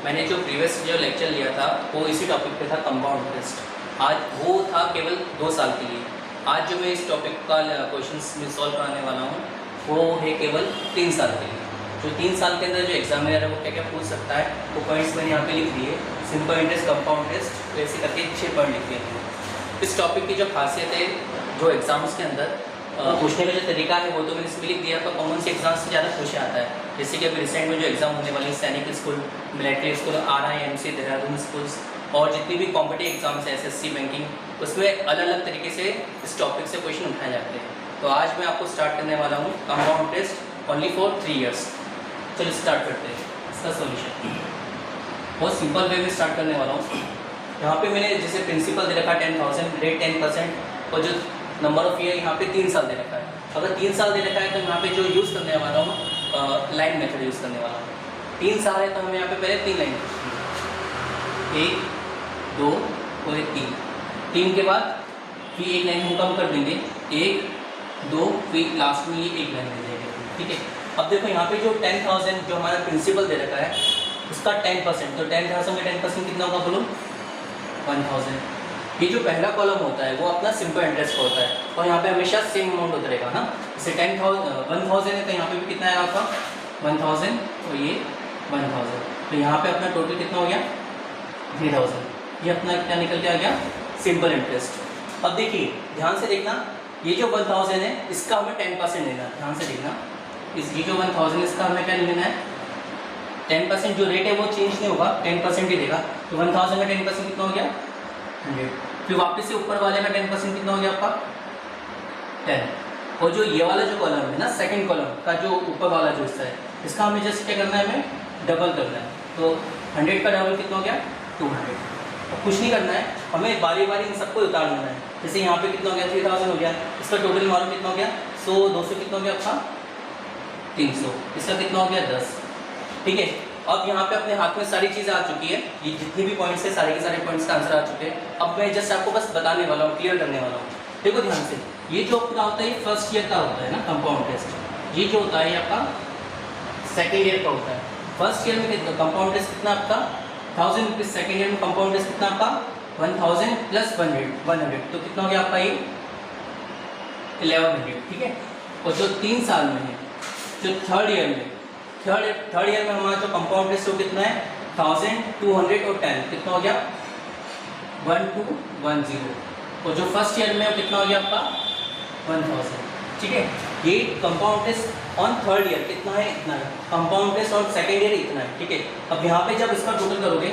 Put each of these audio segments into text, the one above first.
मैंने जो प्रीवियस जो लेक्चर लिया था वो इसी टॉपिक पे था, कंपाउंड इंटरेस्ट। आज वो था केवल 2 साल के लिए। आज जो मैं इस टॉपिक का क्वेश्चंस में सॉल्व कराने वाला हूँ वो है केवल 3 साल के लिए। जो 3 साल के अंदर जो एग्जामिनर है वो क्या क्या पूछ सकता है वो पॉइंट्स मैंने यहाँ पे लिख दिए। सिंपल इंटरेस्ट, कंपाउंड इंटरेस्ट, वैसे करके 6 पॉइंट लिख दिए हैं। इस टॉपिक की जो खासियत है, जो एग्जाम्स के अंदर पूछने का जो तरीका है वो तो मैंने इसमें लिख दिया। आपका कॉमन से एग्जाम से ज़्यादा क्वेश्चन आता है। जैसे कि अभी रिसेंट में जो एग्जाम होने वाली है, सैनिक school, military school, RIMC, Dehradun schools और जितनी भी कॉम्पिटिटिव एग्जाम्स है, SSC, बैंकिंग, उसमें अलग अलग तरीके से इस टॉपिक से क्वेश्चन उठाए जाते हैं। तो आज मैं आपको स्टार्ट करने वाला हूँ compound interest only for 3 years. चलो स्टार्ट करते हैं इसका सॉल्यूशन। बहुत सिंपल वे में स्टार्ट करने वाला हूँ। यहाँ पे मैंने जैसे प्रिंसिपल दे रखा 10,000, रेट 10% और जो नंबर ऑफ ईयर यहाँ पे 3 साल दे रखा है। अगर 3 साल दे रखा है तो यहाँ पे जो यूज़ करने वाला हूँ लाइन मेथड यूज़ करने वाला हूँ। 3 साल है तो हमें यहाँ पे पहले 3 लाइन, 1, 2 और 3 के बाद फिर एक लाइन हम कम कर देंगे, 1, 2, फिर लास्ट में ये एक लाइन दे देंगे। ठीक है। अब देखो यहाँ पे जो 10,000 जो हमारा प्रिंसिपल दे रखा है उसका 10%, तो 10,000 में 10% कितना होगा बोलो? 1,000। ये जो पहला कॉलम होता है वो अपना सिंपल इंटरेस्ट का होता है और यहाँ पे हमेशा सेम अमाउंट होता रहेगा ना। जैसे 1,000 है तो यहाँ पे भी कितना है आपका 1,000 और ये 1,000, तो यहाँ पे अपना टोटल कितना हो गया 3,000। ये अपना क्या निकल के आ गया सिंपल इंटरेस्ट। अब देखिए ध्यान से देखना, ये जो 1,000 है इसका हमें 10% लेना है। ध्यान से देखना, ये जो 1,000 इसका हमें क्या लेना है 10%। जो रेट है वो चेंज नहीं होगा, 10% ही देगा। तो 1,000 का 10% कितना हो गया 100। फिर वापस से ऊपर वाले का 10% कितना हो गया आपका 10। और जो ये वाला जो कॉलम है ना, सेकंड कॉलम का जो ऊपर वाला जो हिस्सा है इसका हमें जस्ट क्या करना है, हमें डबल करना है। तो 100 का डबल कितना हो गया 200। और कुछ नहीं करना है, हमें बारी बारी इन सबको उतार देना है। जैसे यहाँ पे कितना हो गया 3,000 हो गया, इसका टोटल मालूम कितना हो गया 100, 200 कितना हो गया आपका 300, इसका कितना हो गया 10। ठीक है। अब यहाँ पे अपने हाथ में सारी चीज़ें आ चुकी है, ये जितने भी पॉइंट्स है सारे के सारे पॉइंट्स का आंसर आ चुके हैं। अब मैं जस्ट आपको बस बताने वाला हूँ, क्लियर करने वाला हूँ। देखो ध्यान से, ये जो अपना होता है ये फर्स्ट ईयर का होता है ना कंपाउंड टेस्ट। ये जो होता है ये आपका सेकेंड ईयर का होता है। फर्स्ट ईयर में कितना कंपाउंड टेस्ट कितना आपका 1,000 रुपीज़, सेकेंड ईयर में कंपाउंड टेस्ट कितना आपका 1,000 प्लस 100, तो कितना हो गया आपका ये 1,100। ठीक है। और जो 3 साल में है, जो थर्ड ईयर में हमारा जो कंपाउंड टेस्ट वो कितना है 1,000, 200 और 10, कितना हो गया 1,210। और जो फर्स्ट ईयर में वो कितना हो गया आपका 1,000। ठीक है। ये compound interest on third year कितना है, इतना है। Compound interest on second year इतना है। ठीक है। अब यहाँ पे जब इसका टोटल करोगे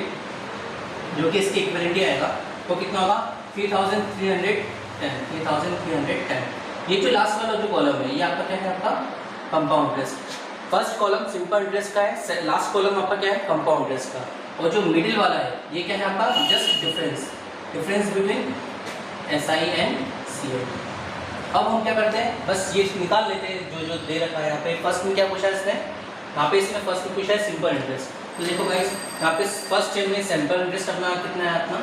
जो कि इसकी इक्विवेलेंट आएगा वो कितना होगा 3,310, 3,310। ये जो लास्ट वाला जो कॉलम है ये आपका क्या है, आपका compound interest. First column simple interest का है, लास्ट कॉलम आपका क्या है कंपाउंड इंटरेस्ट का, और जो मिडिल वाला है ये क्या है आपका just difference between SI and CL। अब हम क्या करते हैं, बस ये निकाल लेते हैं जो जो दे रखा है यहाँ पे। फर्स्ट में क्या पूछा है इसने, यहाँ पे इसमें फर्स्ट में पूछा है सिंपल इंटरेस्ट। तो देखो गाइस यहाँ पे फर्स्ट ईयर में सिंपल इंटरेस्ट अपना कितना है, अपना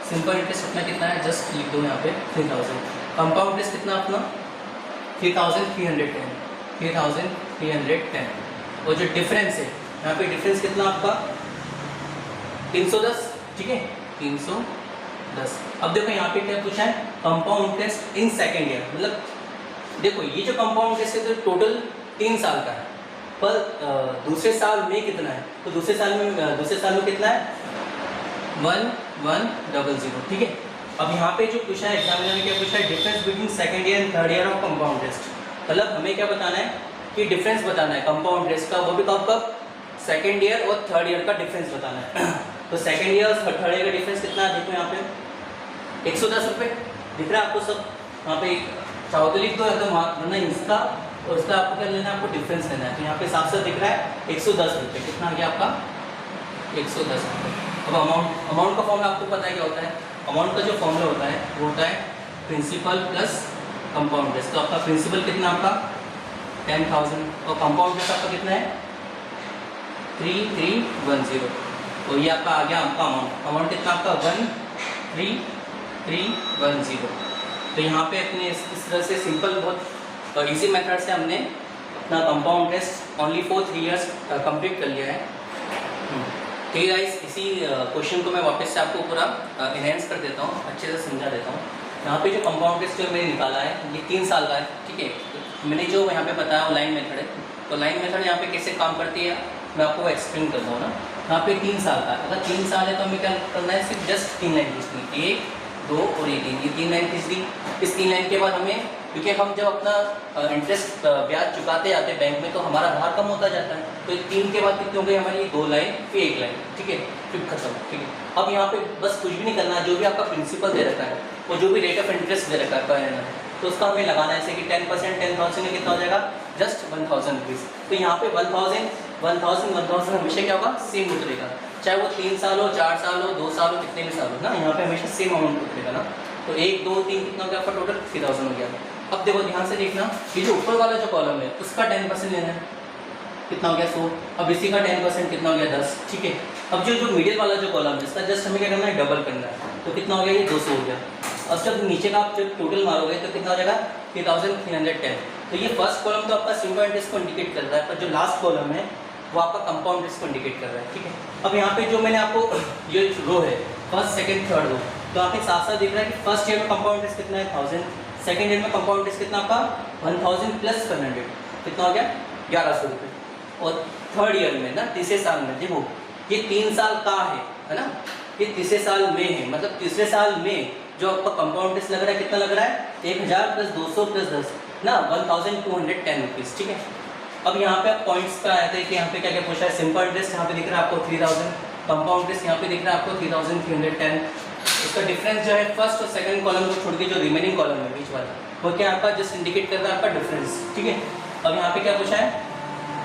सिंपल इंटरेस्ट अपना कितना है, जस्ट लिख दो यहाँ पे 3,000। कंपाउंड इंटरेस्ट कितना अपना 3,310, 3,310। और जो डिफरेंस है यहाँ पे डिफरेंस कितना आपका 310। ठीक है, 310। अब देखो यहाँ पे क्या पूछा है compound interest in second year, मतलब देखो ये जो कंपाउंड इंटरेस्ट है तो टोटल 3 साल का है, पर दूसरे साल में कितना है, तो दूसरे साल में कितना है 1,100। ठीक है। अब यहाँ पे जो पूछा है एग्जामिनर ने क्या पूछा है, difference between second year and third year of compound interest. मतलब हमें क्या बताना है कि डिफरेंस बताना है कंपाउंड इंटरेस्ट का, वो भी कब सेकेंड ईयर और थर्ड ईयर का डिफरेंस बताना है। तो सेकेंड ईयर और थर्ड ईयर का डिफरेंस कितना है, देखो यहाँ पे 110 रुपये दिख रहा है आपको सब। यहाँ पे चाहो तो लिख दो एकदम, वरना इसका और इसका आपको क्या लेना है, आपको डिफरेंस लेना है। तो यहाँ पे साफ साफ दिख रहा है 110 रुपये। कितना आ गया आपका 110 रुपये। अब अमाउंट का फॉर्मूला आपको पता है क्या होता है, अमाउंट का जो फॉर्मूला होता है वो होता है प्रिंसिपल प्लस कंपाउंड इंटरेस्ट। तो आपका प्रिंसिपल कितना आपका 10,000 और कंपाउंड इंटरेस्ट आपका कितना है 3,310। तो ये आपका आ गया आपका अमाउंट कितना आपका 1,3,310। तो यहाँ पे अपने इस तरह से सिंपल बहुत इजी मेथड से हमने अपना compound interest only for 3 years complete कर लिया है। ठीक है गाइस, इसी क्वेश्चन को मैं वापस से आपको पूरा इनहेंस कर देता हूँ, अच्छे से समझा देता हूँ। यहाँ पे जो कंपाउंड इंटरेस्ट जो मैंने निकाला है ये 3 साल का है, ठीक है। मैंने जो यहाँ पे बताया वो लाइन मेथड है, तो लाइन मेथड यहाँ पे कैसे काम करती है मैं आपको एक्सप्लेन करता हूँ ना। यहाँ पे 3 साल का, अगर 3 साल है तो हमें क्या करना है, सिर्फ जस्ट 3 लाइन खींचनी, 1 2 और ये 3 लाइन खींच दी। इस 3 लाइन के बाद हमें, क्योंकि हम जब अपना इंटरेस्ट ब्याज चुकाते जाते हैं बैंक में तो हमारा भार कम होता जाता है, तो 3 के बाद कितनी हो गई हमारी 2 लाइन फिर 1 लाइन, ठीक है, फिर खत्म, ठीक है। अब यहाँ पे बस कुछ भी नहीं करना, जो भी आपका प्रिंसिपल दे रखा है और जो भी रेट ऑफ इंटरेस्ट दे रखा है पर एनम, तो उसका हमें लगाना है, जैसे कि 10%, 10,000 में कितना हो जाएगा, जस्ट 1,000 रुपीज़। तो यहाँ पे 1,000 हमेशा क्या होगा, सेम उतरेगा, चाहे वो 3 साल हो, 4 साल हो, 2 साल हो, कितने भी साल हो ना, यहाँ पे हमेशा सेम अमाउंट उतरेगा ना। तो 1 2 3 कितना हो गया आपका टोटल 3,000 हो गया। अब देखो ध्यान से देखना, ये जो ऊपर वाला जो कॉलम है उसका 10% लेना है, कितना हो गया 100। अब इसी का 10% कितना हो गया 10, ठीक है। अब जो मिडिल वाला जो कॉलम है इसका जस्ट हमें क्या करना है, डबल करना है, तो कितना हो गया ये 200 हो गया। अब जब नीचे का आप जब टोटल मारोगे तो कितना हो जाएगा 3,310। तो ये फर्स्ट कॉलम तो आपका सिंपल इंटरेस्ट को इंडिकेट कर रहा है, पर जो लास्ट कॉलम है वो आपका कंपाउंड इंटरेस्ट को इंडिकेट कर रहा है, ठीक है। अब यहाँ पे जो मैंने आपको ये रो है फर्स्ट सेकंड थर्ड रो, तो आपके साथ साथ दिख रहा है कि फर्स्ट ईयर में कंपाउंड इंटरेस्ट कितना है 1000, सेकंड ईयर में कंपाउंड इंटरेस्ट कितना आपका 1000 प्लस 100, कितना हो गया 1100 रुपये। और थर्ड ईयर में ना, तीसरे साल में देखो ये 3 साल का है ना, ये तीसरे साल में है, मतलब तीसरे साल में जो आपका कंपाउंड इंटरेस्ट लग रहा है कितना लग रहा है 1000 प्लस 200 प्लस 10 ना 1210 रुपीज़, ठीक है। अब यहाँ पे आप पॉइंट्स पे आए थे कि यहाँ पे क्या क्या पूछा है, सिंपल इंटरेस्ट यहाँ पे दिख रहा है आपको 3000, कंपाउंड इंटरेस्ट यहाँ पे दिख रहा है आपको 3310। इसका डिफरेंस जो है फर्स्ट और सेकंड कॉलम को छोड़ के जो रिमेनिंग कॉलम है बीच वाला वो क्या आपका जस्ट इंडिकेट कर रहा है आपका डिफरेंस, ठीक है। अब यहाँ पे क्या पूछा है,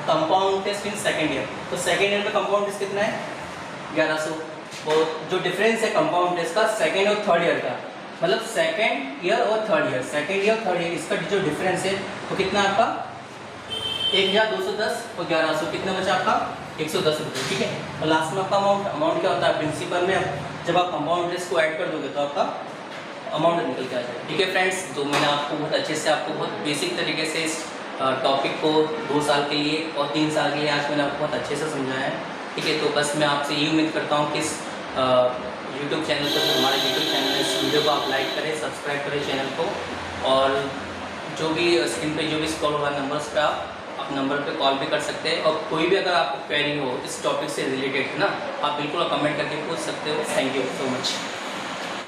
compound interest in second year, तो सेकंड ईयर में कंपाउंड इंटरेस्ट कितना है 1100, और जो डिफरेंस है कंपाउंड इंटरेस्ट का सेकंड और थर्ड ईयर का, मतलब सेकंड ईयर और third year, second year third year इसका जो डिफरेंस है वो कितना आपका 1210 और 1100, कितना बचा आपका 110 रुपये, ठीक है। और लास्ट में आपका अमाउंट क्या होता है प्रिंसिपल में, जब आप कंपाउंड इंटरेस्ट को ऐड कर दोगे तो आपका अमाउंट निकल के आ जाएगा, ठीक है फ्रेंड्स। तो मैंने आपको बहुत अच्छे से, आपको बहुत बेसिक तरीके से इस टॉपिक को 2 साल के लिए और 3 साल के लिए आज मैंने आपको बहुत अच्छे से समझाया है, ठीक है। तो बस मैं आपसे ये उम्मीद करता हूँ कि इस यूट्यूब चैनल पर, हमारे यूट्यूब चैनल है, इस वीडियो को आप लाइक करें, सब्सक्राइब करें चैनल को, और जो भी स्क्रीन पे जो भी स्क्रॉल हो रहा है नंबर्स पे आप नंबर पे कॉल भी कर सकते हैं, और कोई भी अगर आपको क्वेरी हो इस टॉपिक से रिलेटेड है ना, आप बिल्कुल कमेंट करके पूछ सकते हो। Thank you so much.